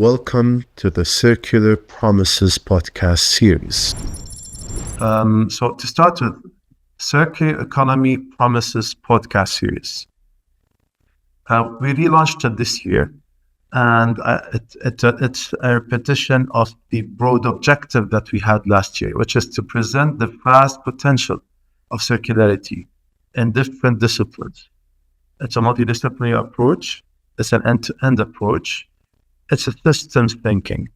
Welcome to the Circular Promises podcast series. So to start with, Circular Economy Promises podcast series. We relaunched it this year, and it's a repetition of the broad objective that we had last year, which is to present the vast potential of circularity in different disciplines. It's a multidisciplinary approach. It's an end-to-end approach. It's a systems thinking.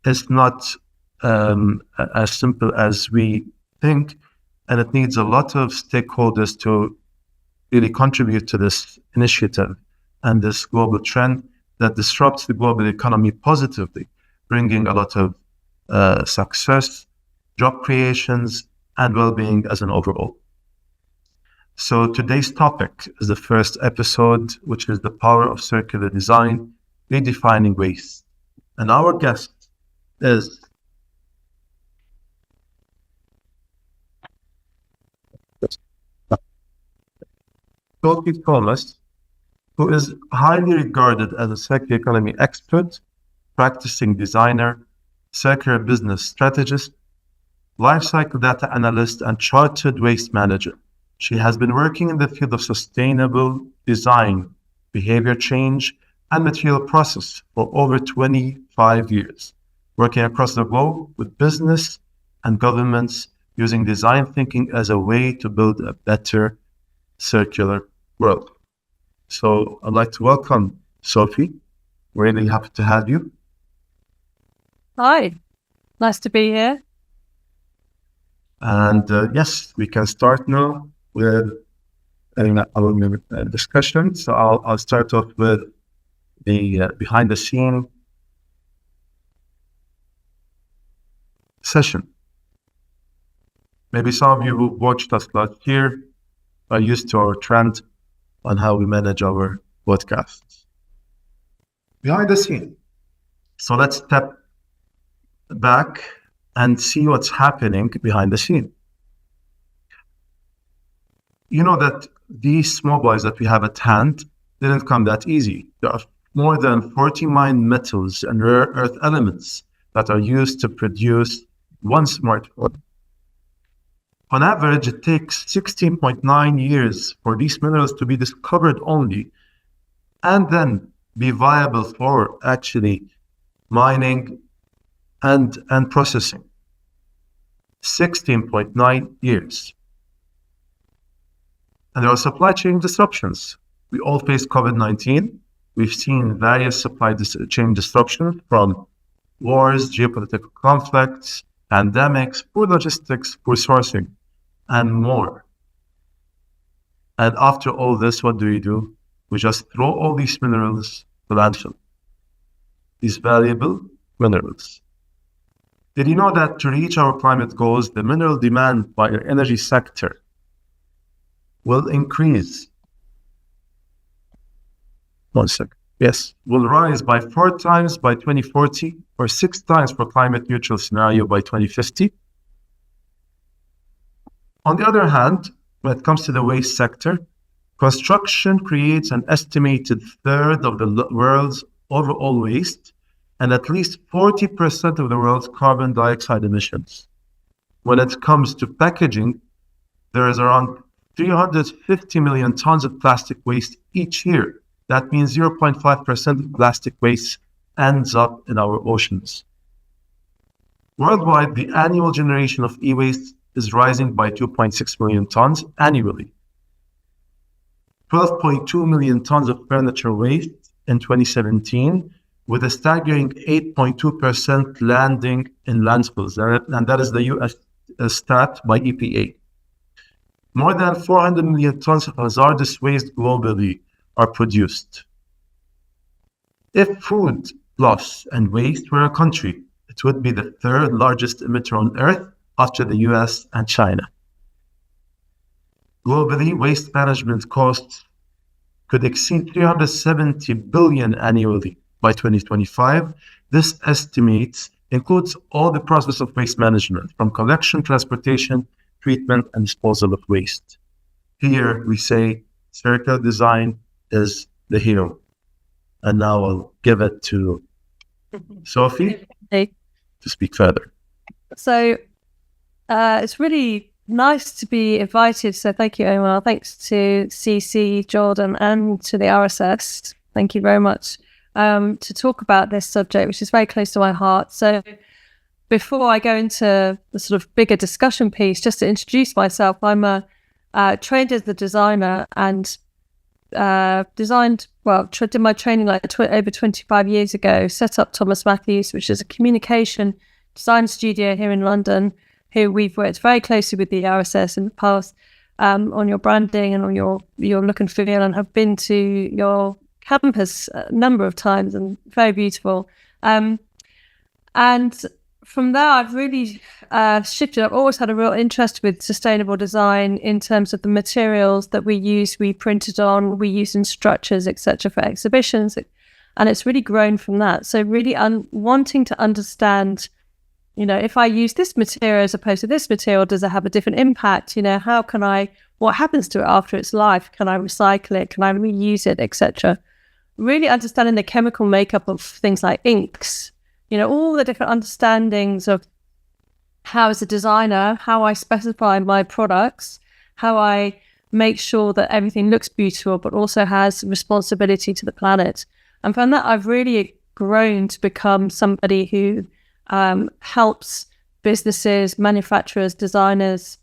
It's not as simple as we think, and it needs a lot of stakeholders to really contribute to this initiative and this global trend that disrupts the global economy positively, bringing a lot of success, job creations, and well-being as an overall. So today's topic is the first episode, which is the power of circular design, redefining waste. And our guest is Sophie Thomas, who is highly regarded as a circular economy expert, practicing designer, circular business strategist, lifecycle data analyst, and chartered waste manager. She has been working in the field of sustainable design, behavior change, and material process for over 25 years, working across the globe with business and governments using design thinking as a way to build a better circular world. So I'd like to welcome Sophie. Really happy to have you. Hi, nice to be here. And yes, we can start now with our discussion. So I'll start off with the behind the scene session. Maybe some of you who watched us last year are used to our trend on how we manage our podcasts. Behind the scene. So let's step back and see what's happening behind the scene. You know that these mobiles that we have at hand didn't come that easy. There are more than 40 mined metals and rare earth elements that are used to produce one smartphone. On average, it takes 16.9 years for these minerals to be discovered only, and then be viable for actually mining and processing. 16.9 years. And there are supply chain disruptions. We all face COVID-19. We've seen various supply chain disruptions from wars, geopolitical conflicts, pandemics, poor logistics, poor sourcing, and more. And after all this, what do? We just throw all these minerals to landfill. These valuable minerals. Did you know that to reach our climate goals, the mineral demand by our energy sector will increase? One second. Yes, will rise by 4 times by 2040 or 6 times for climate neutral scenario by 2050. On the other hand, when it comes to the waste sector, construction creates an estimated third of the world's overall waste and at least 40% of the world's carbon dioxide emissions. When it comes to packaging, there is around 350 million tons of plastic waste each year. That means 0.5% of plastic waste ends up in our oceans. Worldwide, the annual generation of e-waste is rising by 2.6 million tons annually. 12.2 million tons of furniture waste in 2017, with a staggering 8.2% landing in landfills, and that is the US stat by EPA. More than 400 million tons of hazardous waste globally are produced. If food loss and waste were a country, it would be the third largest emitter on Earth after the US and China. Globally, waste management costs could exceed 370 billion annually by 2025. This estimate includes all the process of waste management, from collection, transportation, treatment, and disposal of waste. Here we say circular design is the hero. And now I'll give it to Sophie, Hey. to speak further. So it's really nice to be invited. So thank you, Omar. Thanks to CC, Jordan, and to the RSS. Thank you very much to talk about this subject, which is very close to my heart. So before I go into the sort of bigger discussion piece, just to introduce myself, I'm trained as a designer and did my training over 25 years ago, set up Thomas Matthews, which is a communication design studio here in London, who we've worked very closely with the RSS in the past on your branding and on your look and feel, and have been to your campus a number of times, and very beautiful. And from there, I've really shifted. I've always had a real interest with sustainable design in terms of the materials that we use, we printed on, we use in structures, etc., for exhibitions. And it's really grown from that. So really wanting to understand, if I use this material as opposed to this material, does it have a different impact? What happens to it after its life? Can I recycle it? Can I reuse it, etc.? Really understanding the chemical makeup of things like inks, all the different understandings of how, as a designer, how I specify my products, how I make sure that everything looks beautiful, but also has responsibility to the planet. And from that, I've really grown to become somebody who helps businesses, manufacturers, designers,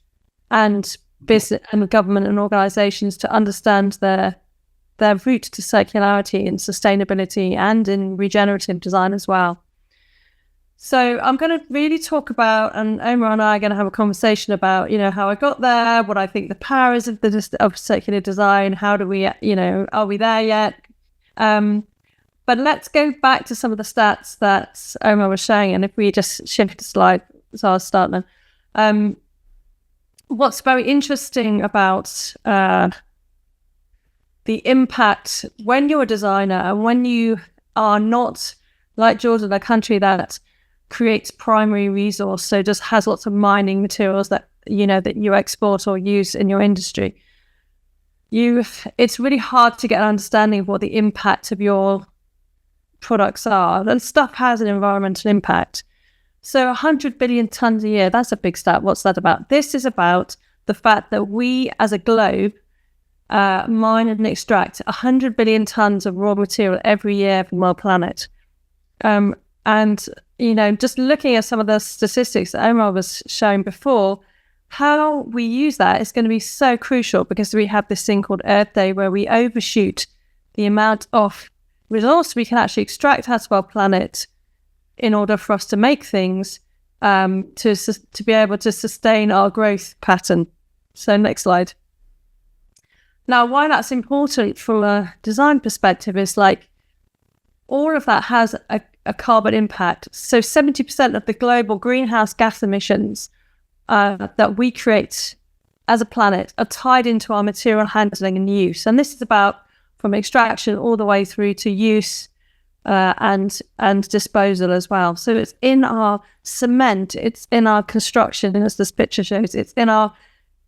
and business and government and organizations to understand their route to circularity and sustainability, and in regenerative design as well. So I'm going to really talk about, and Omar and I are going to have a conversation about, how I got there, what I think the power is of circular design, how do we, are we there yet? But let's go back to some of the stats that Omar was showing, and if we just shift the slide, so I'll start now. What's very interesting about the impact when you're a designer, and when you are not, like Jordan, a country that creates primary resource, so just has lots of mining materials that you export or use in your industry, it's really hard to get an understanding of what the impact of your products are. And stuff has an environmental impact. So 100 billion tons a year, that's a big stat. What's that about? This is about the fact that we as a globe mine and extract 100 billion tons of raw material every year from our planet. And just looking at some of the statistics that Omar was showing before, how we use that is going to be so crucial, because we have this thing called Earth Day, where we overshoot the amount of resource we can actually extract out of our planet in order for us to make things to be able to sustain our growth pattern. So next slide. Now, why that's important from a design perspective is all of that has a carbon impact. So 70% of the global greenhouse gas emissions that we create as a planet are tied into our material handling and use. And this is about from extraction all the way through to use and disposal as well. So it's in our cement, it's in our construction, as this picture shows, it's in our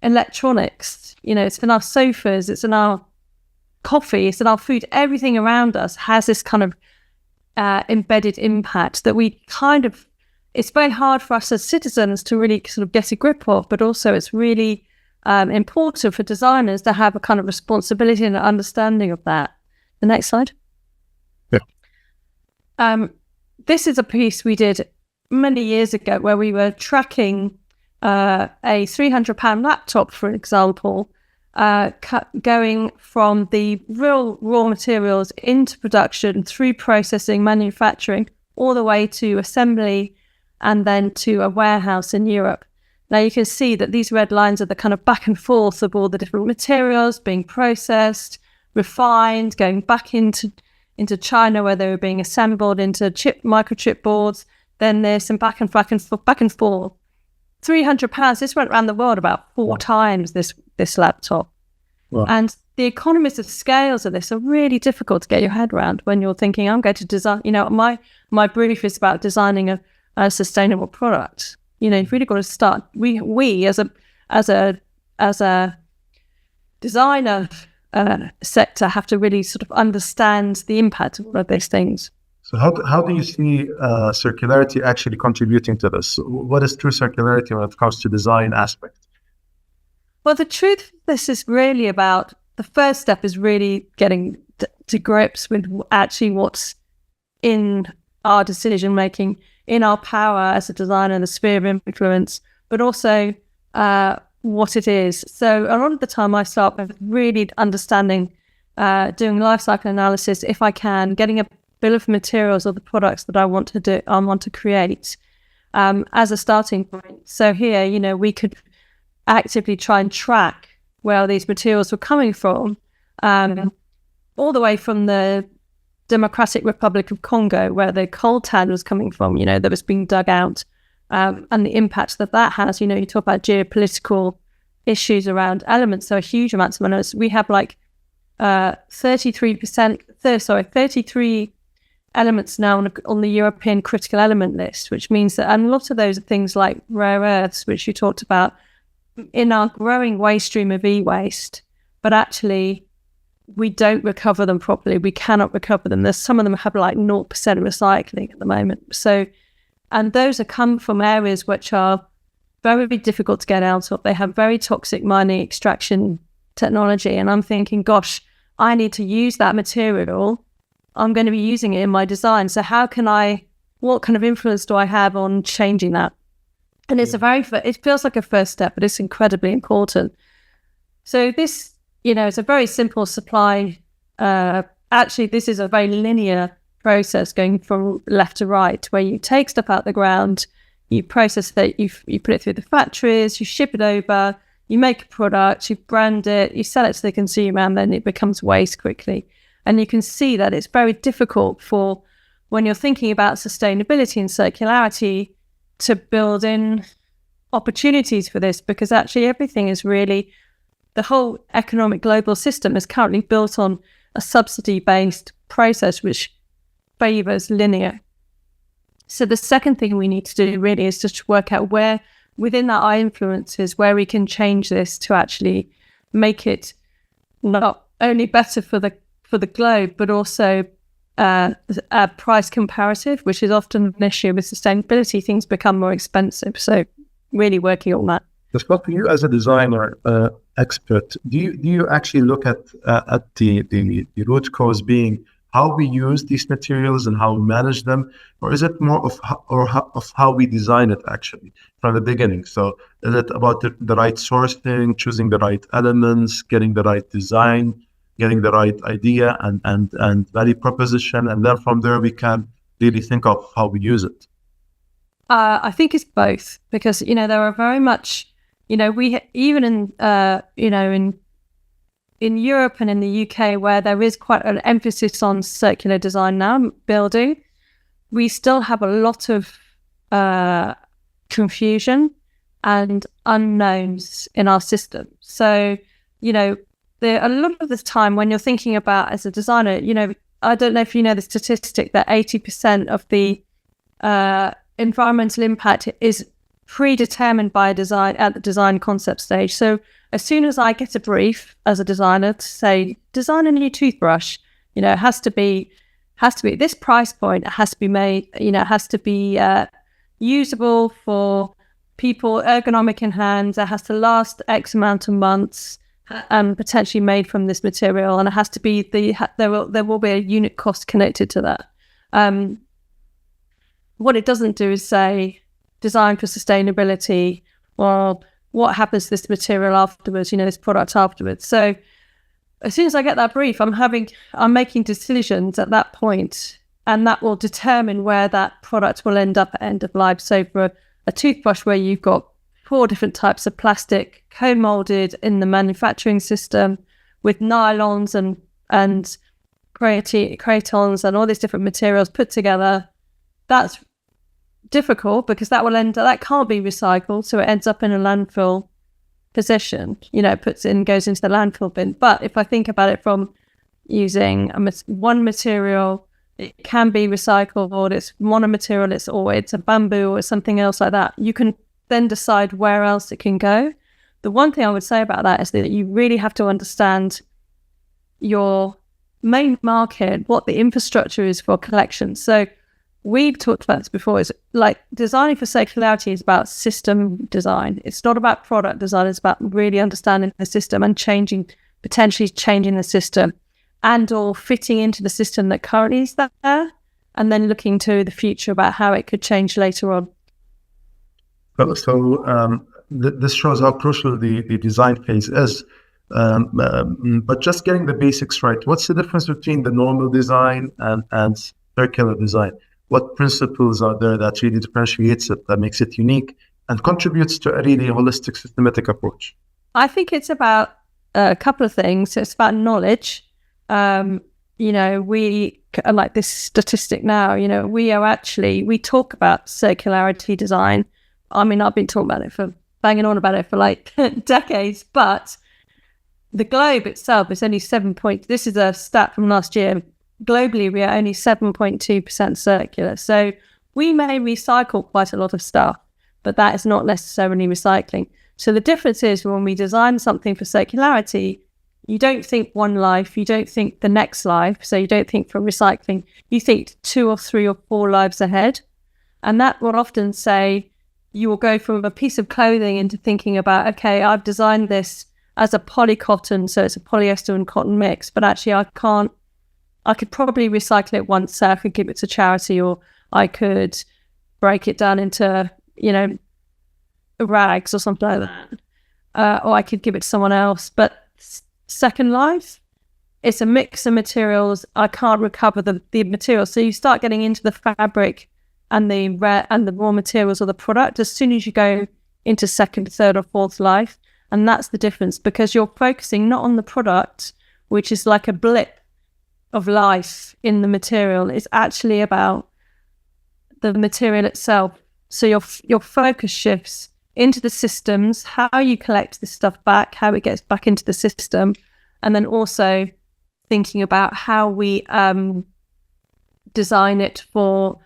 electronics, it's in our sofas, it's in our coffee, it's in our food. Everything around us has this kind of embedded impact that it's very hard for us as citizens to really sort of get a grip of, but also it's really important for designers to have a kind of responsibility and an understanding of that. The next slide. Yeah. This is a piece we did many years ago where we were tracking a £300 laptop, for example, going from the real raw materials into production, through processing, manufacturing, all the way to assembly, and then to a warehouse in Europe. Now you can see that these red lines are the kind of back and forth of all the different materials being processed, refined, going back into China where they were being assembled into microchip boards. Then there's some back and forth. £300. This went around the world about 4 times this laptop. Wow. And the economies of scales of this are really difficult to get your head around when you're thinking, I'm going to design, my brief is about designing a sustainable product. You've really got to start. We as a designer sector have to really sort of understand the impact of all of these things. So how do you see circularity actually contributing to this? What is true circularity when it comes to design aspect? Well, the truth of this is really about, the first step is really getting to grips with actually what's in our decision making, in our power as a designer, the sphere of influence, but also what it is. So a lot of the time I start with really understanding, doing life cycle analysis if I can, getting a bill of materials of the products that I want to create as a starting point. So here, we could actively try and track where these materials were coming from, all the way from the Democratic Republic of Congo, where the coltan was coming from, that was being dug out, and the impact that has. You talk about geopolitical issues around elements, so huge amounts of minerals. We have like 33 elements now on the European critical element list, which means that, and a lot of those are things like rare earths, which you talked about, in our growing waste stream of e-waste, but actually we don't recover them properly. We cannot recover them. There's some of them have like 0% recycling at the moment. So, and those come from areas which are very difficult to get out of. They have very toxic mining extraction technology. And I'm thinking, gosh, I need to use that material. I'm going to be using it in my design. So what kind of influence do I have on changing that? And it's it feels like a first step, but it's incredibly important. So this, it's a very simple supply. Actually, this is a very linear process going from left to right, where you take stuff out the ground, you process it, you put it through the factories, you ship it over, you make a product, you brand it, you sell it to the consumer, and then it becomes waste quickly. And you can see that it's very difficult for, when you're thinking about sustainability and circularity, to build in opportunities for this, because actually everything is really, the whole economic global system is currently built on a subsidy-based process which favours linear. So the second thing we need to do really is just to work out where within our influences, where we can change this to actually make it not only better for the globe, but also a price comparative, which is often an issue with sustainability. Things become more expensive. So really working on that. Scott, for you as a designer expert, do you actually look at the root cause being how we use these materials and how we manage them, or is it more of how we design it actually from the beginning? So is it about the right sourcing, choosing the right elements, getting the right design, getting the right idea and value proposition, and then from there we can really think of how we use it? I think it's both, because there are very much, we even in Europe and in the UK, where there is quite an emphasis on circular design now, building, we still have a lot of confusion and unknowns in our system. So a lot of the time when you're thinking about, as a designer, I don't know if you know the statistic that 80% of the environmental impact is predetermined by design at the design concept stage. So as soon as I get a brief as a designer to say, design a new toothbrush, it has to be at this price point, it has to be made, it has to be usable for people, ergonomic in hands, it has to last X amount of months, and potentially made from this material, and it has to be there will be a unit cost connected to that. What it doesn't do is say design for sustainability, or what happens to this material afterwards, this product afterwards. So as soon as I get that brief, I'm making decisions at that point, and that will determine where that product will end up at end of life. So for a toothbrush where you've got 4 different types of plastic co-molded in the manufacturing system with nylons and cretons and all these different materials put together, that's difficult because that can't be recycled, so it ends up in a landfill position. Goes into the landfill bin. But if I think about it from using one material, it can be recycled, or it's monomaterial, it's a bamboo or something else like that. You can then decide where else it can go. The one thing I would say about that is that you really have to understand your main market, what the infrastructure is for collection. So we've talked about this before, is like designing for circularity is about system design. It's not about product design. It's about really understanding the system and potentially changing the system and or fitting into the system that currently is there, and then looking to the future about how it could change later on. So this shows how crucial the design phase is. But just getting the basics right, what's the difference between the normal design and circular design? What principles are there that really differentiates it, that makes it unique and contributes to a really holistic, systematic approach? I think it's about a couple of things. It's about knowledge. We like this statistic now, we talk about circularity design. I mean, I've been banging on about it for like decades, but the globe itself is only this is a stat from last year. Globally, we are only 7.2% circular. So we may recycle quite a lot of stuff, but that is not necessarily recycling. So the difference is when we design something for circularity, you don't think one life, you don't think the next life. So you don't think for recycling, you think 2 or 3 or 4 lives ahead. And that will often say you will go from a piece of clothing into thinking about, okay, I've designed this as a polycotton, so it's a polyester and cotton mix, but actually I could probably recycle it once, so I could give it to charity, or I could break it down into, rags or something like that. Or I could give it to someone else. But second life, it's a mix of materials. I can't recover the materials. So you start getting into the fabric and the raw materials of the product as soon as you go into second, third or fourth life. And that's the difference, because you're focusing not on the product, which is like a blip of life in the material. It's actually about the material itself. So your focus shifts into the systems, how you collect this stuff back, how it gets back into the system, and then also thinking about how we design it for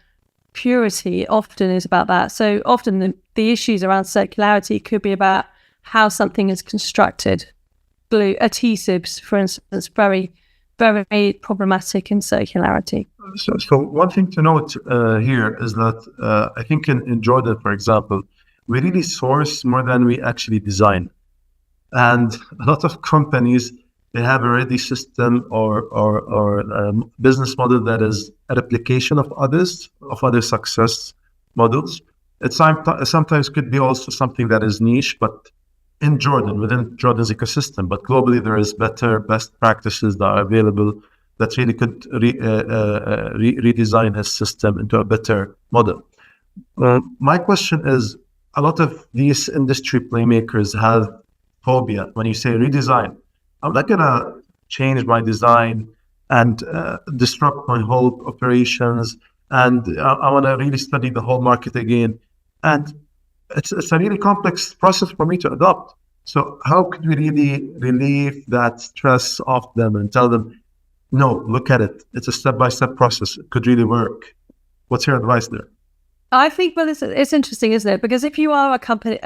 purity. Often is about that. So often the issues around circularity could be about how something is constructed. Glue, adhesives, for instance, very, very problematic in circularity. So one thing to note here is that I think in Jordan, for example, we really source more than we actually design. And a lot of companies, they have a ready system or business model that is a replication of other success models. It sometimes could be also something that is niche, but in Jordan, within Jordan's ecosystem, but globally there is best practices that are available that really could redesign his system into a better model. My question is, a lot of these industry playmakers have phobia when you say redesign. I'm not gonna change my design and disrupt my whole operations, and I want to really study the whole market again. And it's a really complex process for me to adopt. So how could we really relieve that stress off them and tell them, no, look at it. It's a step-by-step process. It could really work. What's your advice there? I think, well, it's interesting, isn't it? Because if you are a country,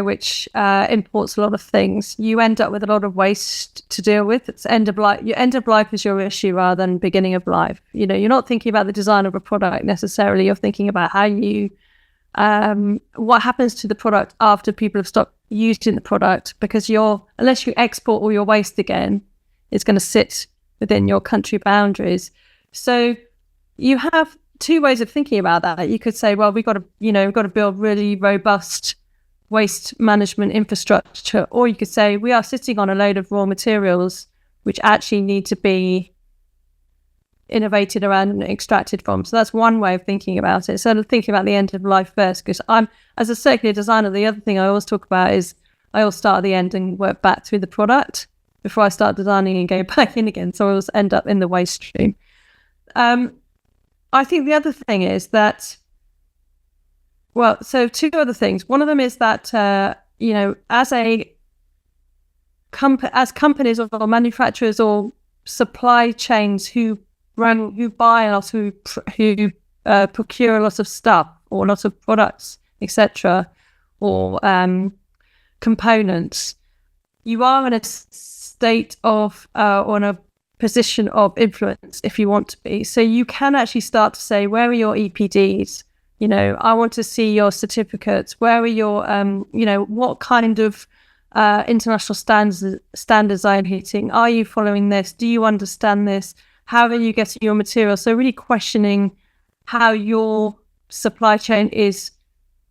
which imports a lot of things, you end up with a lot of waste to deal with. It's end of life. Your end of life is your issue rather than beginning of life. You're not thinking about the design of a product necessarily. You're thinking about how you, what happens to the product after people have stopped using the product. Because unless you export all your waste again, it's going to sit within your country boundaries. So you have two ways of thinking about that. You could say, well, we've got to build really robust waste management infrastructure, or you could say we are sitting on a load of raw materials which actually need to be innovated around and extracted from. So that's one way of thinking about it. So thinking about the end of life first, because as a circular designer, the other thing I always talk about is I always start at the end and work back through the product before I start designing and go back in again. So I always end up in the waste stream. I think the other thing is that, so two other things. One of them is that, as companies or manufacturers or supply chains who buy a lot, who procure a lot of stuff or a lot of products, etc., or components, you are in a state of, or in a position of influence if you want to be. So you can actually start to say, where are your EPDs? I want to see your certificates. Where are your, what kind of international standards are you hitting? Are you following this? Do you understand this? How are you getting your material? So really questioning how your supply chain is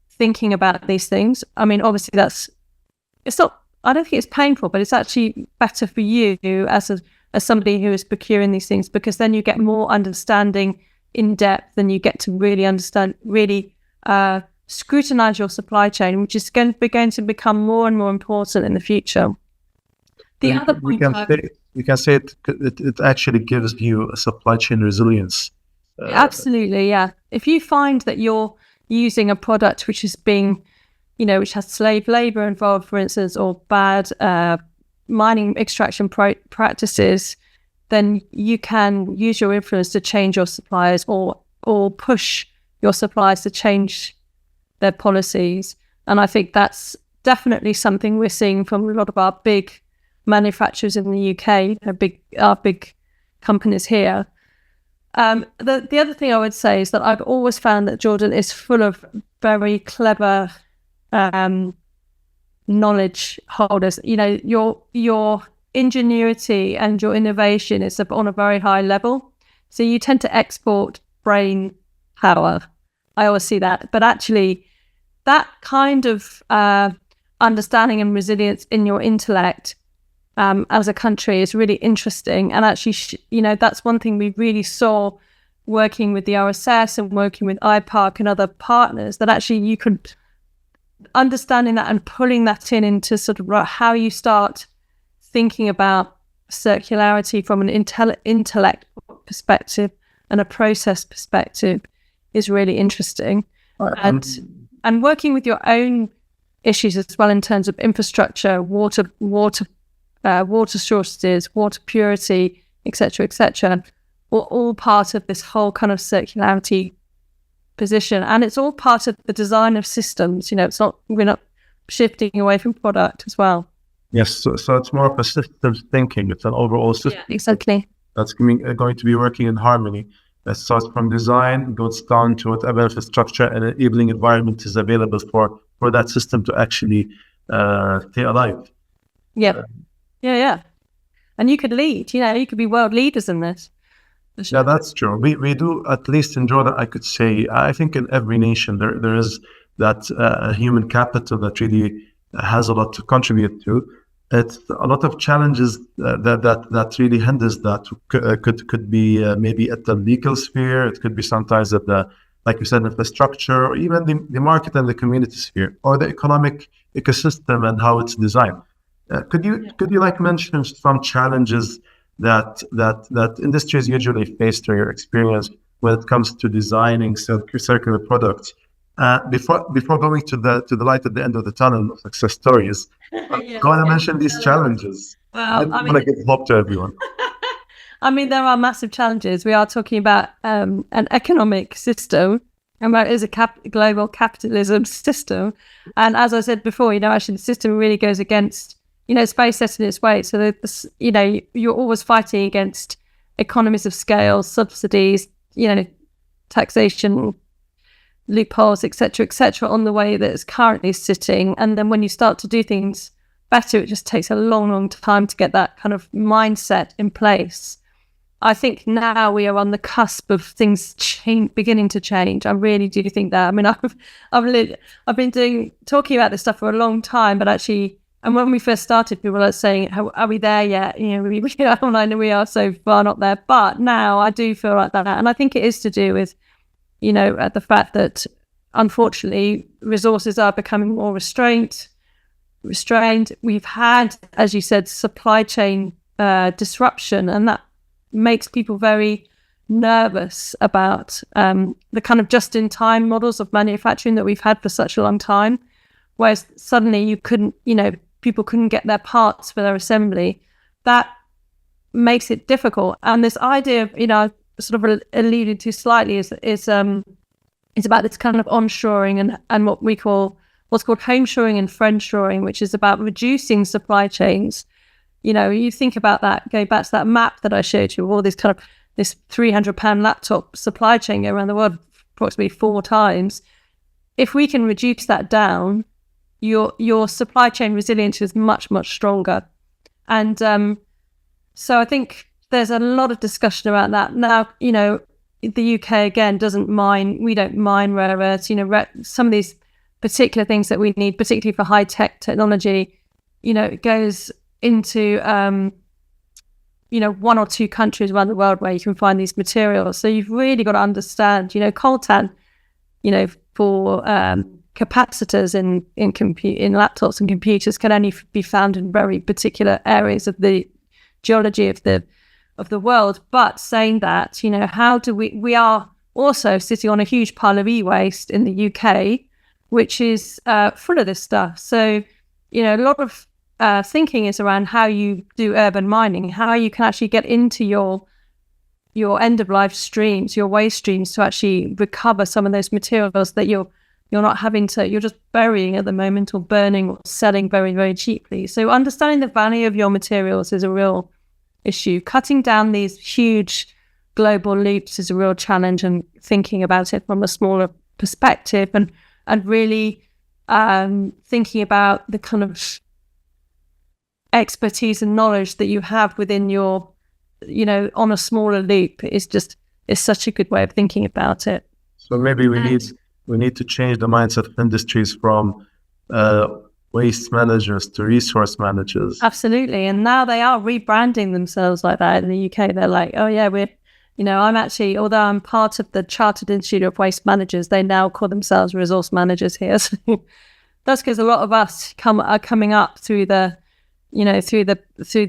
thinking about these things. I mean, obviously I don't think it's painful, but it's actually better for you as somebody who is procuring these things, because then you get more understanding in depth, and you get to really understand, scrutinize your supply chain, which is going to become more and more important in the future. The other point we can say it actually gives you a supply chain resilience. Absolutely, yeah. If you find that you're using a product which is being, which has slave labor involved, for instance, or bad mining extraction practices, then you can use your influence to change your suppliers or push your suppliers to change their policies. And I think that's definitely something we're seeing from a lot of our big manufacturers in the UK, our big companies here. The other thing I would say is that I've always found that Jordan is full of very clever knowledge holders. Your ingenuity and your innovation is on a very high level. So you tend to export brain power. I always see that. But actually, that kind of understanding and resilience in your intellect as a country is really interesting. And actually, that's one thing we really saw working with the RSS and working with IPARC and other partners, that actually you could understanding that and pulling that into sort of how you start thinking about circularity from an intellect perspective and a process perspective is really interesting. And working with your own issues as well in terms of infrastructure, water shortages, water purity, etc., all part of this whole kind of circularity position. And it's all part of the design of systems. We're not shifting away from product as well. Yes, so it's more of a systems thinking. It's an overall system. Yeah, exactly. That's going to be working in harmony. That starts from design, goes down to whatever infrastructure and enabling environment is available for that system to actually stay alive. Yeah. Yeah. And you could lead, you could be world leaders in this. Yeah, that's true. We do, at least in Jordan, I could say, I think in every nation there is that human capital that really has a lot to contribute to. It's a lot of challenges that really hinders that. Could be maybe at the legal sphere. It could be sometimes at the, like you said, infrastructure, or even the market and the community sphere, or the economic ecosystem and how it's designed. Could you mention some challenges that industries usually face through your experience when it comes to designing circular products? Before going to the light at the end of the tunnel of success stories, go on and mention these challenges. Well, I want to give hope to everyone. I mean, there are massive challenges. We are talking about an economic system, and that is a global capitalism system. And as I said before, actually the system really goes against, it's very set in its way. So you're always fighting against economies of scale, subsidies, taxation, loopholes, etc., on the way that it's currently sitting. And then when you start to do things better, it just takes a long time to get that kind of mindset in place. I think now we are on the cusp of things beginning to change. I really do think that. I mean, I've been talking about this stuff for a long time, but actually, and when we first started, people were saying, "Are we there yet?" We are so far not there. But now I do feel like that, and I think it is to do with, the fact that unfortunately resources are becoming more restrained. We've had, as you said, supply chain disruption, and that makes people very nervous about the kind of just-in-time models of manufacturing that we've had for such a long time. Whereas suddenly people couldn't get their parts for their assembly. That makes it difficult. And this idea of, sort of alluded to slightly is about this kind of onshoring and what's called homeshoring and friendshoring, which is about reducing supply chains, you think about that, going back to that map that I showed you, all this kind of this £300 laptop supply chain going around the world approximately 4 times. If we can reduce that down, your supply chain resilience is much, much stronger. And so I think there's a lot of discussion about that. Now, the UK, again, we don't mine rare earths. Some of these particular things that we need, particularly for high-tech technology, it goes into, 1 or 2 countries around the world where you can find these materials. So you've really got to understand, coltan, for capacitors in laptops and computers can only be found in very particular areas of the geology of the world. But saying that, how do we are also sitting on a huge pile of e-waste in the UK, which is full of this stuff. So, a lot of thinking is around how you do urban mining, how you can actually get into your end-of-life streams, your waste streams, to actually recover some of those materials that you're not having to, you're just burying at the moment, or burning, or selling very, very cheaply. So understanding the value of your materials is a real issue. Cutting down these huge global loops is a real challenge, and thinking about it from a smaller perspective, and really thinking about the kind of expertise and knowledge that you have within your, on a smaller loop is such a good way of thinking about it. So maybe we need to change the mindset of industries from waste managers to resource managers. Absolutely. And now they are rebranding themselves like that in the UK. They're like, oh yeah, I'm actually, although I'm part of the Chartered Institute of Waste Managers, they now call themselves resource managers here. So that's because a lot of us are coming up through the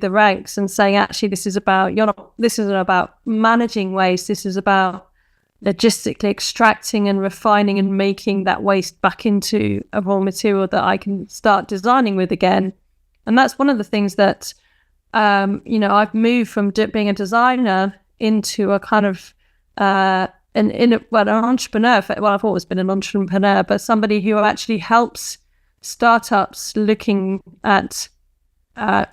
ranks and saying, actually, this isn't about managing waste. This is about logistically extracting and refining and making that waste back into a raw material that I can start designing with again. And that's one of the things that, I've moved from being a designer into a kind of an entrepreneur. Well, I've always been an entrepreneur, but somebody who actually helps startups looking at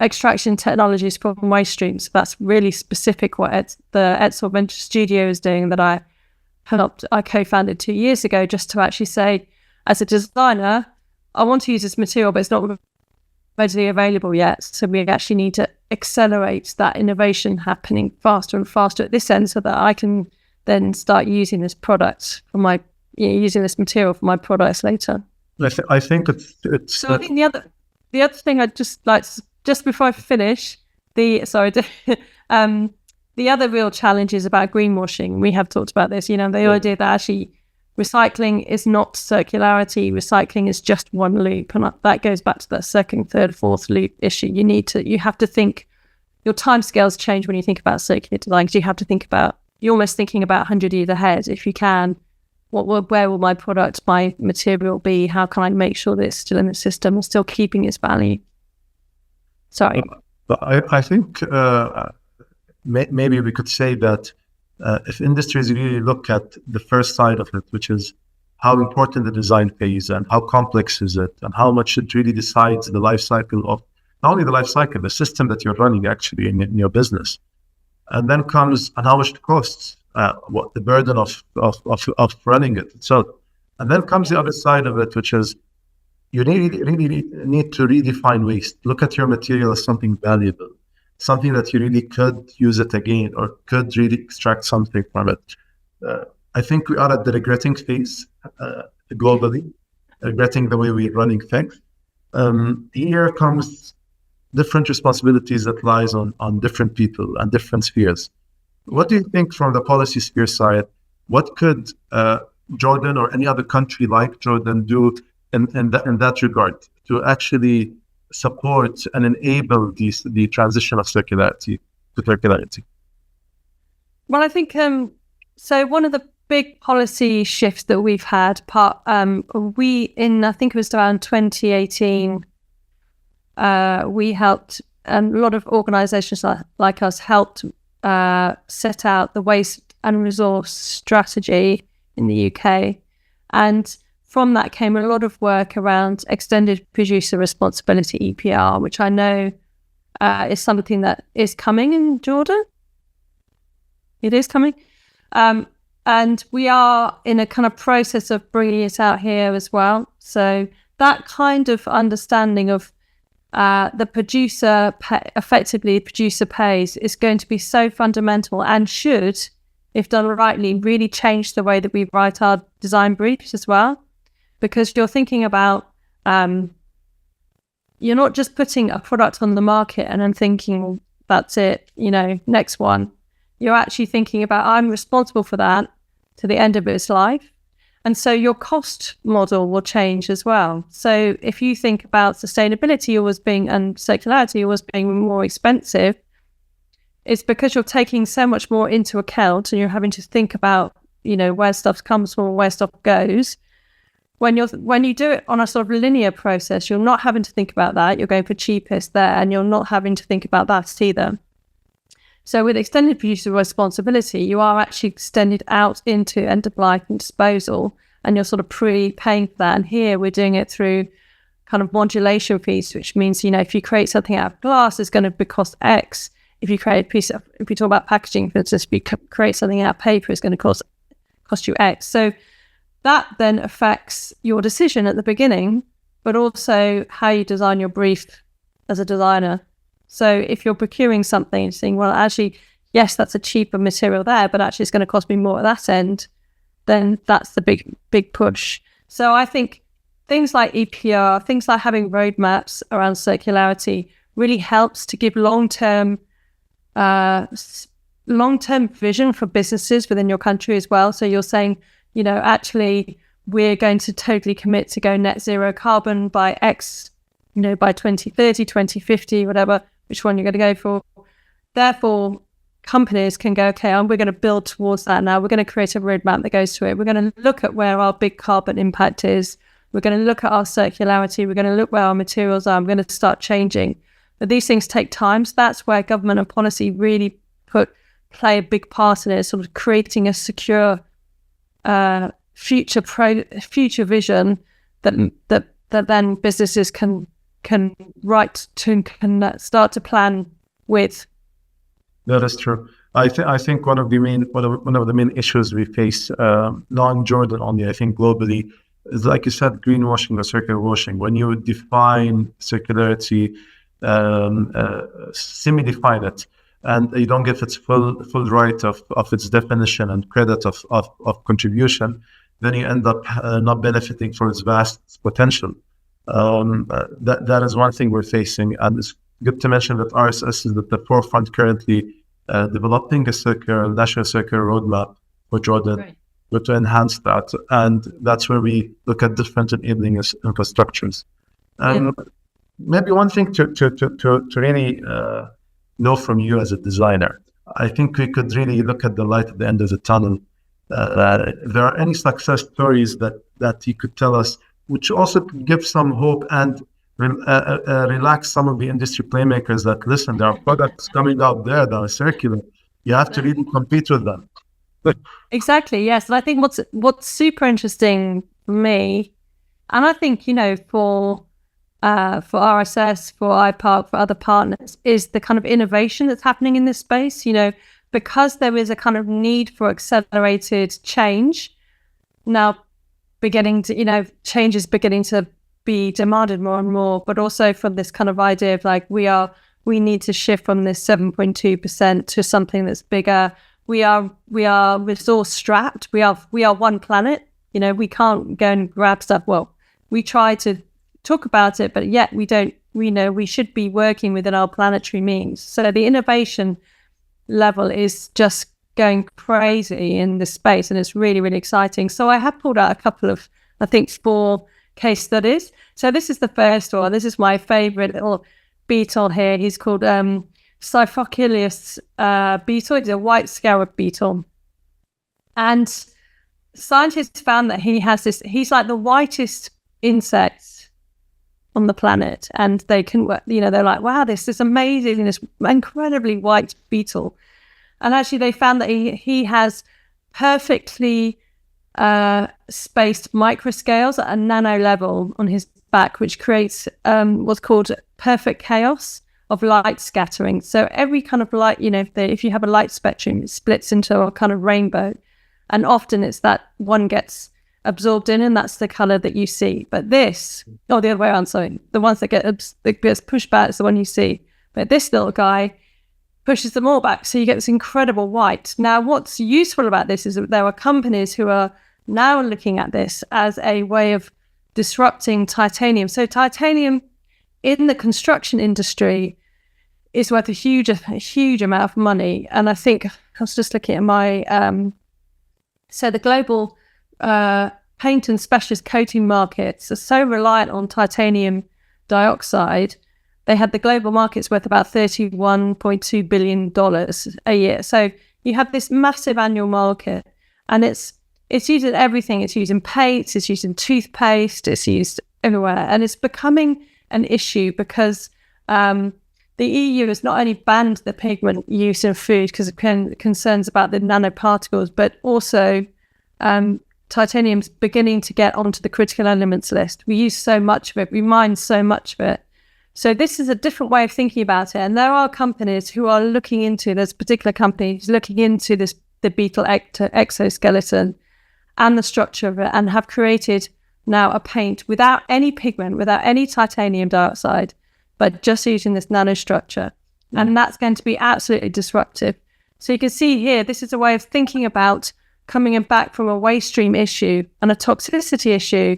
extraction technologies from waste streams. That's really specific what the etsaW Venture Studio is doing, that I co-founded 2 years ago, just to actually say, as a designer, I want to use this material, but it's not readily available yet. So we actually need to accelerate that innovation happening faster and faster at this end, so that I can then start using this product for using this material for my products later. I think it's. So I think the other thing I'd just like to, just before I finish, the other real challenge is about greenwashing. We have talked about this, the idea that actually recycling is not circularity. Recycling is just one loop. And that goes back to that second, third, fourth loop issue. You have to think, your timescales change when you think about circular design, because you have to think about, you're almost thinking about 100 years ahead. If you can, where will my product, my material be? How can I make sure that it's still in the system and still keeping its value? Sorry. But I think maybe we could say that if industries really look at the first side of it, which is how important the design phase and how complex is it, and how much it really decides the life cycle of, not only the life cycle, the system that you're running actually in your business. And then comes, and how much it costs, what the burden of running it itself. And then comes the other side of it, which is you really need to redefine waste. Look at your material as something valuable, something that you really could use it again, or could really extract something from it. I think we are at the regretting phase globally, regretting the way we're running things. Here comes different responsibilities that lies on different people and different spheres. What do you think from the policy sphere side? What could Jordan or any other country like Jordan do in that regard to actually support and enable the transition of circularity to circularity? Well, I think so. One of the big policy shifts that we've had, I think it was around 2018. We helped, a lot of organisations like us helped set out the waste and resource strategy in the UK, and from that came a lot of work around extended producer responsibility, EPR, which I know is something that is coming in Jordan. It is coming. And we are in a kind of process of bringing it out here as well. So that kind of understanding of the producer, effectively producer pays, is going to be so fundamental and should, if done rightly, really change the way that we write our design briefs as well. Because you're thinking about, you're not just putting a product on the market and then thinking, well, that's it, next one. You're actually thinking about, I'm responsible for that to the end of its life. And so your cost model will change as well. So if you think about sustainability and circularity always being more expensive, it's because you're taking so much more into account and you're having to think about, where stuff comes from, where stuff goes. When you do it on a sort of linear process, you're not having to think about that. You're going for cheapest there, and you're not having to think about that either. So with extended producer responsibility, you are actually extended out into end of life and disposal, and you're sort of pre-paying for that. And here we're doing it through kind of modulation fees, which means, if you create something out of glass, it's going to cost X. If you create if we talk about packaging, for instance, if you create something out of paper, it's going to cost you X. So that then affects your decision at the beginning, but also how you design your brief as a designer. So if you're procuring something and saying, well, actually, yes, that's a cheaper material there, but actually it's going to cost me more at that end, then that's the big push. So I think things like EPR, things like having roadmaps around circularity really helps to give long-term vision for businesses within your country as well. So you're saying, actually, we're going to totally commit to go net zero carbon by X, by 2030, 2050, whatever, which one you're going to go for. Therefore, companies can go, okay, we're going to build towards that now. We're going to create a roadmap that goes to it. We're going to look at where our big carbon impact is. We're going to look at our circularity. We're going to look where our materials are. We're going to start changing. But these things take time. So that's where government and policy really play a big part in it, sort of creating a secure future vision that then businesses can start to plan with. That is true. I think one of the main issues we face, not in Jordan only, I think globally, is, like you said, greenwashing or circular washing. When you define circularity, semi-define it, and you don't give its full right of its definition and credit of contribution, then you end up not benefiting from its vast potential. That is one thing we're facing, and it's good to mention that RSS is at the forefront currently developing a national circular roadmap for Jordan, right, to enhance that, and that's where we look at different enabling infrastructures. And maybe one thing to really know from you as a designer, I think we could really look at the light at the end of the tunnel. There are any success stories that you could tell us, which also could give some hope and relax some of the industry playmakers that, listen, there are products coming out there that are circular. You have to really compete with them. Exactly, yes. And I think what's super interesting for me, and I think, for RSS, for iPark, for other partners, is the kind of innovation that's happening in this space. Because there is a kind of need for accelerated change now, change is beginning to be demanded more and more, but also from this kind of idea of like we need to shift from this 7.2% to something that's bigger. We are resource strapped. We are one planet. We can't go and grab stuff. Well, we try to talk about it, but yet we don't. We know we should be working within our planetary means. So the innovation level is just going crazy in this space, and it's really, really exciting. So I have pulled out a couple of, I think, 4 case studies. So this is the first one. This is my favorite little beetle here. He's called Siphoculus beetle. He's a white scarab beetle, and scientists found that he's like the whitest insect on the planet, and they can, they're like, wow, this is amazing, this incredibly white beetle. And actually they found that he has perfectly spaced microscales at a nano level on his back, which creates what's called perfect chaos of light scattering. So every kind of light, if you have a light spectrum, it splits into a kind of rainbow. And often it's that one gets absorbed in, and that's the color that you see. But this, the other way around, sorry, the ones that gets pushed back is the one you see. But this little guy pushes them all back, so you get this incredible white. Now, what's useful about this is that there are companies who are now looking at this as a way of disrupting titanium. So titanium in the construction industry is worth a huge amount of money. And I think I was just looking at my so the global paint and specialist coating markets are so reliant on titanium dioxide. They had the global markets worth about $31.2 billion a year. So you have this massive annual market, and it's used in everything. It's used in paints, it's used in toothpaste, it's used everywhere. And it's becoming an issue because the EU has not only banned the pigment use in food because of concerns about the nanoparticles, but also titanium's beginning to get onto the critical elements list. We use so much of it, we mine so much of it. So this is a different way of thinking about it. And there are companies who are looking into, there's particular companies looking into the beetle exoskeleton and the structure of it, and have created now a paint without any pigment, without any titanium dioxide, but just using this nanostructure. And that's going to be absolutely disruptive. So you can see here, this is a way of thinking about coming back from a waste stream issue and a toxicity issue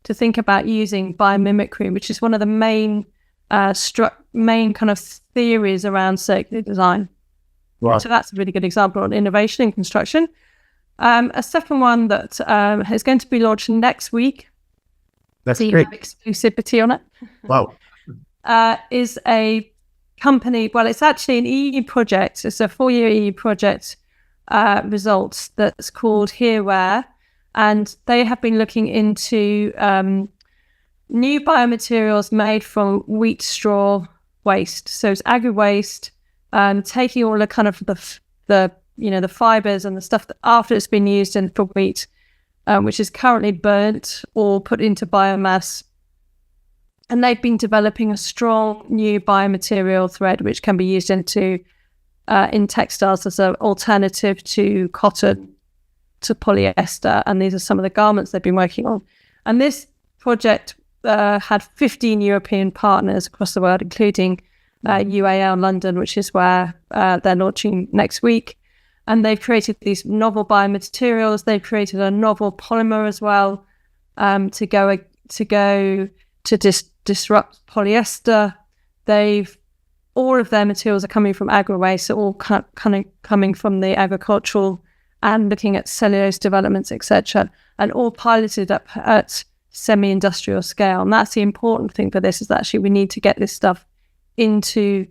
to think about using biomimicry, which is one of the main kind of theories around circular design. Wow. So that's a really good example on innovation in construction. A second one that is going to be launched next week. That's so you great. have exclusivity on it. Wow. Is a company, well, it's actually an EU project. It's a 4-year EU project results that's called Hereware. And they have been looking into new biomaterials made from wheat straw waste. So it's agri-waste, taking all the kind of the fibers and the stuff that after it's been used for wheat, which is currently burnt or put into biomass. And they've been developing a strong new biomaterial thread, which can be used in textiles as an alternative to cotton, to polyester. And these are some of the garments they've been working on. And this project had 15 European partners across the world, including UAL London, which is where they're launching next week. And they've created these novel biomaterials. They've created a novel polymer as well to disrupt polyester. All of their materials are coming from agri-waste, so all kind of coming from the agricultural and looking at cellulose developments, etc., and all piloted up at semi-industrial scale. And that's the important thing for this, is that actually we need to get this stuff into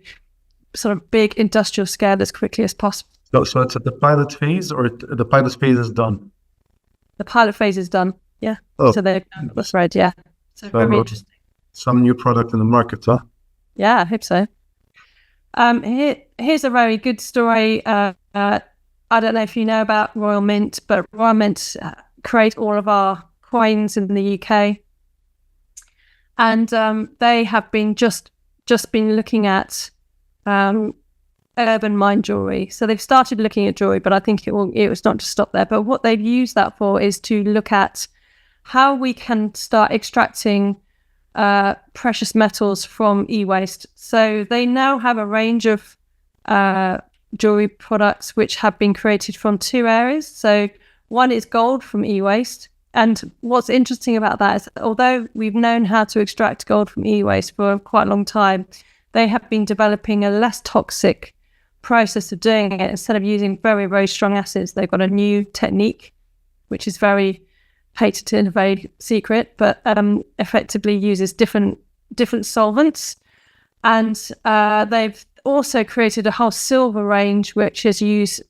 sort of big industrial scale as quickly as possible. So it's at the pilot phase, or the pilot phase is done? The pilot phase is done, yeah. Oh. So they've done the thread, yeah. So very interesting. Some new product in the market, huh? Yeah, I hope so. Here's a very good story. I don't know if you know about Royal Mint, but Royal Mint create all of our coins in the UK, and they have been just been looking at urban mine jewelry. So they've started looking at jewelry, but I think it was not to stop there. But what they've used that for is to look at how we can start extracting precious metals from e-waste. So they now have a range of jewelry products which have been created from 2 areas. So one is gold from e-waste. And what's interesting about that is that although we've known how to extract gold from e-waste for quite a long time, they have been developing a less toxic process of doing it. Instead of using very, very strong acids, they've got a new technique, which is very patented and very secret, but effectively uses different solvents. And they've also created a whole silver range, which uses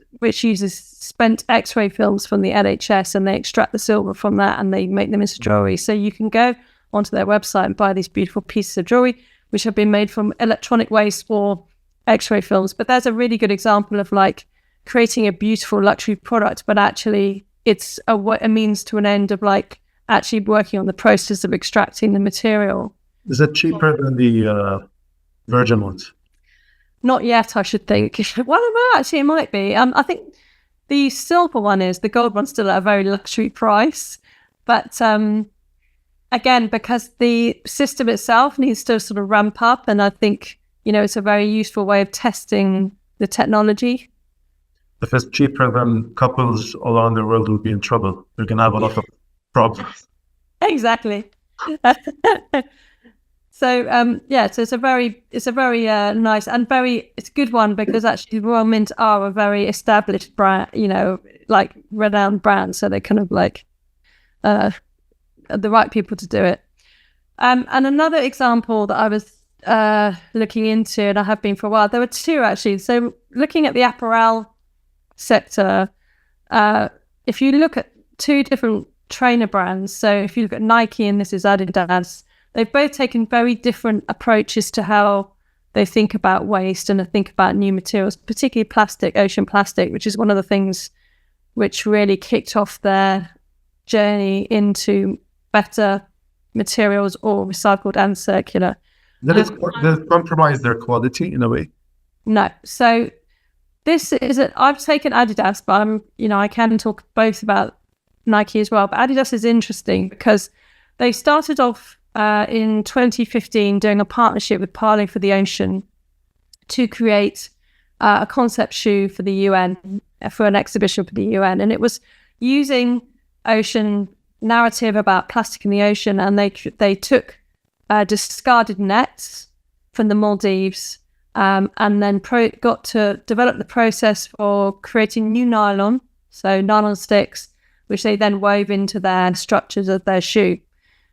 spent X-ray films from the NHS, and they extract the silver from that and they make them into jewelry. So you can go onto their website and buy these beautiful pieces of jewelry, which have been made from electronic waste or X-ray films. But there's a really good example of like creating a beautiful luxury product, but actually it's a means to an end of like actually working on the process of extracting the material. Is it cheaper than the virgin ones? Not yet, I should think. Well, actually, it might be. I think the silver one is. The gold one's still at a very luxury price. But again, because the system itself needs to sort of ramp up, and I think, it's a very useful way of testing the technology. If it's cheaper, then couples all around the world will be in trouble. They're going to have a lot of problems. Exactly. So so it's a very nice and it's a good one, because actually Royal Mint are a very established brand, like renowned brand, so they're kind of like the right people to do it. And another example that I was looking into, and I have been for a while, there were two actually. So looking at the apparel sector, if you look at two different trainer brands, so if you look at Nike and this is Adidas, they've both taken very different approaches to how they think about waste and think about new materials, particularly plastic, ocean plastic, which is one of the things which really kicked off their journey into better materials, or recycled and circular. That is compromise their quality in a way. No. So this is I've taken Adidas, but I can talk both about Nike as well. But Adidas is interesting because they started off in 2015 doing a partnership with Parley for the Ocean to create a concept shoe for the UN, for an exhibition for the UN. And it was using ocean narrative about plastic in the ocean, and they took discarded nets from the Maldives, and then got to develop the process for creating new nylon, so nylon sticks, which they then wove into their structures of their shoe.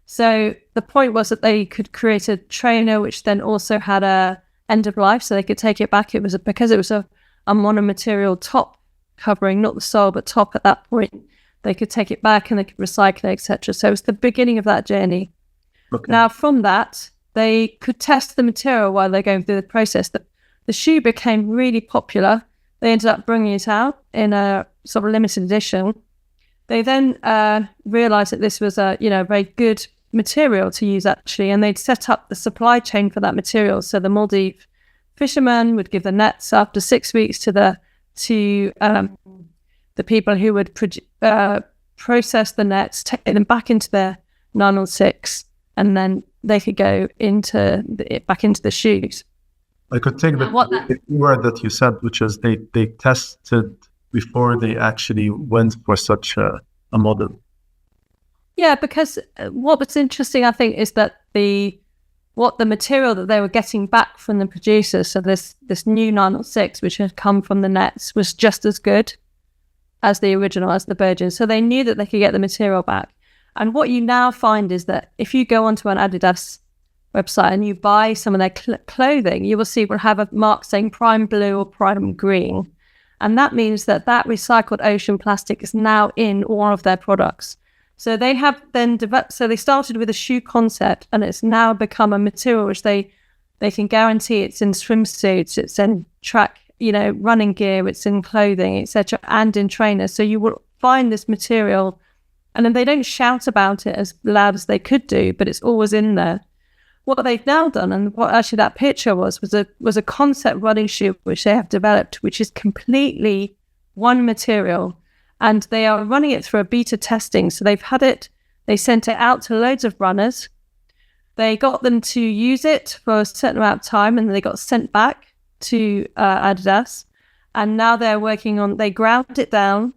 So the point was that they could create a trainer which then also had a end of life, so they could take it back. Because it was a monomaterial top covering, not the sole, but top at that point. They could take it back and they could recycle it, etc. So it was the beginning of that journey. Okay. Now, from that, they could test the material while they're going through the process. The shoe became really popular. They ended up bringing it out in a sort of limited edition. They then realised that this was a very good material to use, actually, and they'd set up the supply chain for that material. So the Maldives fishermen would give the nets after 6 weeks to the people who would process the nets, take them back into their nylon sticks, and then they could go back into the shoes. I could take the word that you said, which is they tested before they actually went for such a model. Yeah, because what was interesting, I think, is that the material that they were getting back from the producers, so this new 906, which had come from the nets, was just as good as the original, as the virgin. So they knew that they could get the material back. And what you now find is that if you go onto an Adidas website and you buy some of their clothing, you will see it will have a mark saying prime blue or prime green. And that means that recycled ocean plastic is now in all of their products. So they have then developed, so they started with a shoe concept, and it's now become a material which they can guarantee it's in swimsuits, it's in track, running gear, it's in clothing, etc., and in trainers. So you will find this material, and then they don't shout about it as loud as they could do, but it's always in there. What they've now done, and what actually that picture was a concept running shoe which they have developed, which is completely one material, and they are running it through a beta testing. So they sent it out to loads of runners. They got them to use it for a certain amount of time, and they got sent back to Adidas. And now they're working on, they ground it down,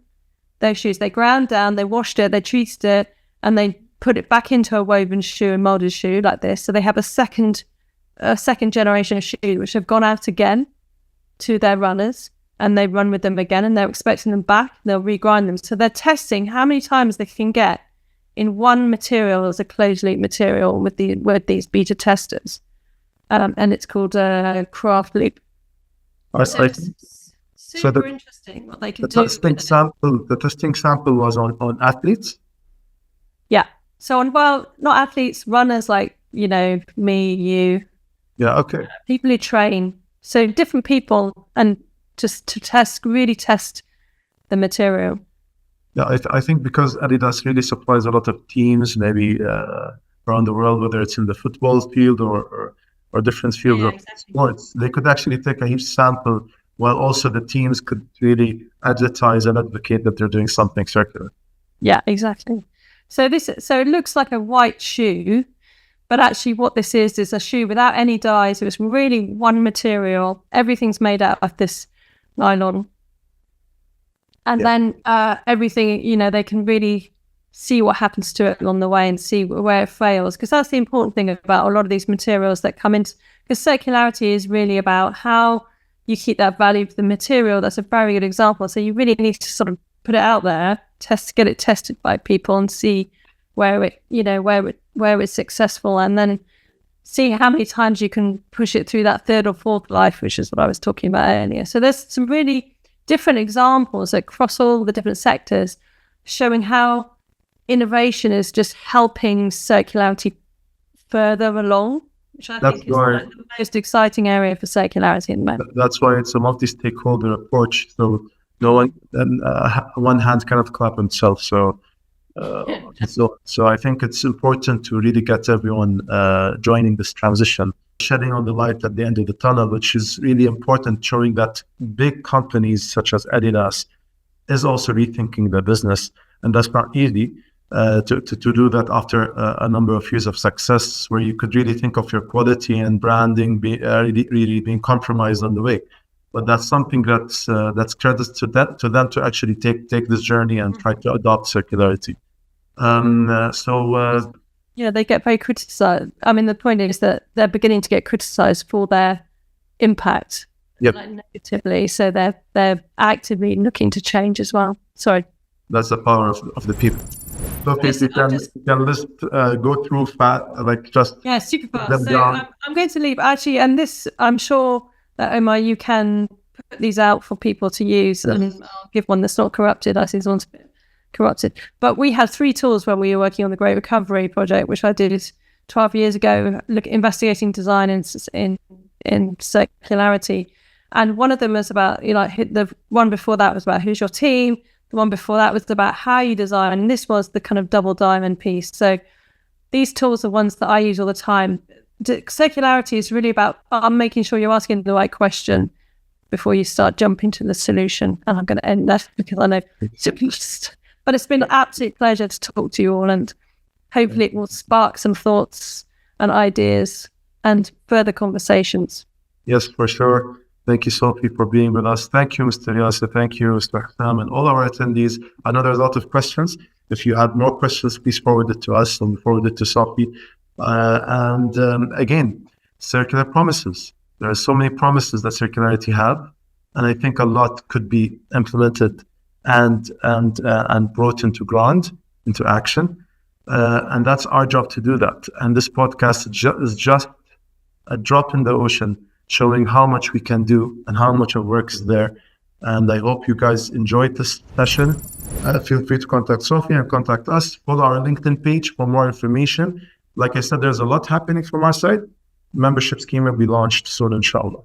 those shoes, they ground down, they washed it, they treated it, and they put it back into a woven shoe, a molded shoe like this. So they have a second generation of shoes which have gone out again to their runners, and they run with them again, and they're expecting them back. They'll regrind them. So they're testing how many times they can get in one material as a closed loop material with these beta testers, and it's called Craft Loop. So it's super interesting what they can do. The testing sample was on athletes. Yeah. So not athletes, runners like, me, you. Yeah, okay. People who train. So different people, and just to really test the material. Yeah, I think because Adidas really supplies a lot of teams, maybe around the world, whether it's in the football field or or different fields Yeah, of exactly. sports, they could actually take a huge sample, while also the teams could really advertise and advocate that they're doing something circular. Yeah, exactly. So it looks like a white shoe, but actually what this is a shoe without any dyes. It was really one material. Everything's made out of this nylon. And then everything, they can really see what happens to it along the way and see where it fails. Because that's the important thing about a lot of these materials that come into, because circularity is really about how you keep that value of the material. That's a very good example. So you really need to sort of put it out there, get it tested by people and see where it's successful, and then see how many times you can push it through that third or fourth life, which is what I was talking about earlier. So there's some really different examples across all the different sectors showing how innovation is just helping circularity further along, which I think is the most exciting area for circularity in the moment. That's why it's a multi-stakeholder approach. So no one hand cannot clap himself. So I think it's important to really get everyone joining this transition, shedding on the light at the end of the tunnel, which is really important, showing that big companies such as Adidas is also rethinking their business, and that's not easy. To do that after a number of years of success, where you could really think of your quality and branding really being compromised on the way. But that's something that's credit to them to actually take this journey and try to adopt circularity. They get very criticized. I mean, the point is that they're beginning to get criticized for their impact, negatively. So they're actively looking to change as well. Sorry. That's the power of the people. So if you can go through super fast. So I'm going to leave actually, and this I'm sure that Omar, you can put these out for people to use, and I'll give one that's not corrupted. I see this one's a bit corrupted, but we had 3 tools when we were working on the Great Recovery project, which I did 12 years ago, investigating design in circularity, and one of them was about the one before that was about who's your team. The one before that was about how you design, and this was the kind of double diamond piece. So these tools are ones that I use all the time. Circularity is really about making sure you're asking the right question before you start jumping to the solution. And I'm going to end that because I know but it's been an absolute pleasure to talk to you all, and hopefully it will spark some thoughts and ideas and further conversations. Yes, for sure. Thank you, Sophie, for being with us. Thank you, Mr. Yasser. Thank you, Mr. Hassam, and all our attendees. I know there's a lot of questions. If you have more questions, please forward it to us and forward it to Sophie. Again, circular promises. There are so many promises that circularity have, and I think a lot could be implemented and brought into action. And that's our job to do that. And this podcast is just a drop in the ocean, showing how much we can do and how much of work is there. And I hope you guys enjoyed this session. Feel free to contact Sophie and contact us. Follow our LinkedIn page for more information. Like I said, there's a lot happening from our side. Membership scheme will be launched soon, inshallah.